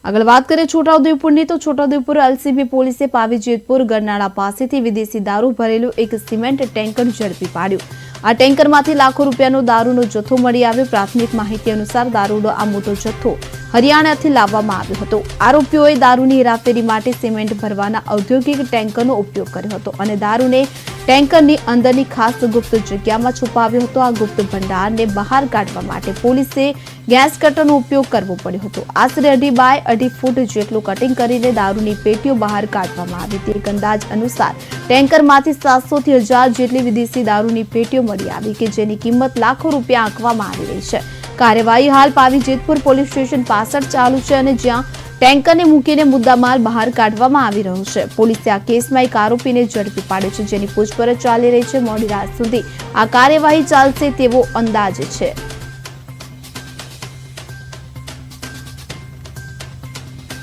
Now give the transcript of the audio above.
આગળ વાત કરીએ છોટાઉદેપુરની તો છોટાઉદેપુર એલસીબી પોલીસે પાવી જેતપુર ગરનાળા પાસેથી વિદેશી દારૂ ભરેલું એક સિમેન્ટ ટેન્કર ઝડપી પાડ્યું। આ ટેન્કરમાંથી લાખો રૂપિયાનો દારૂનો જથ્થો મળી આવ્યો। પ્રાથમિક માહિતી અનુસાર દારૂનો આ મોટો જથ્થો હરિયાણાથી લાવવામાં આવ્યો હતો। આરોપીઓએ દારૂની હેરાફેરી માટે સિમેન્ટ ભરવાના ઔદ્યોગિક ટેન્કરનો ઉપયોગ કર્યો હતો અને દારૂને ટેન્કરની અંદરની ખાસ ગુપ્ત જગ્યામાં છુપાવ્યો હતો। આ ગુપ્ત ભંડારને બહાર કાઢવા માટે પોલીસે ગેસ કટરનો ઉપયોગ કરવો પડ્યો હતો। આશરે 2.5 બાય 2.5 ફૂટ જેટલું કટિંગ કરીને દારૂની પેટીઓ બહાર કાઢવામાં આવી હતી। એક અંદાજ અનુસાર ટેન્કરમાંથી 700 થી 1000 જેટલી વિદેશી દારૂની પેટીઓ મળી આવી કે જેની કિંમત લાખો રૂપિયા આંકવામાં આવી રહી છે। કાર્યવાહી હાલ પાવી જેતપુર પોલીસ સ્ટેશન પાછળ ચાલુ છે અને જ્યાં ટેન્કરને મૂકીને મુદ્દામાલ બહાર કાઢવામાં આવી રહ્યો છે। પોલીસે આ કેસમાં એક આરોપીને ઝડપી પાડ્યો છે જેની પૂછપરછ ચાલી રહી છે। મોડી રાત સુધી આ કાર્યવાહી ચાલશે તેવો અંદાજ છે।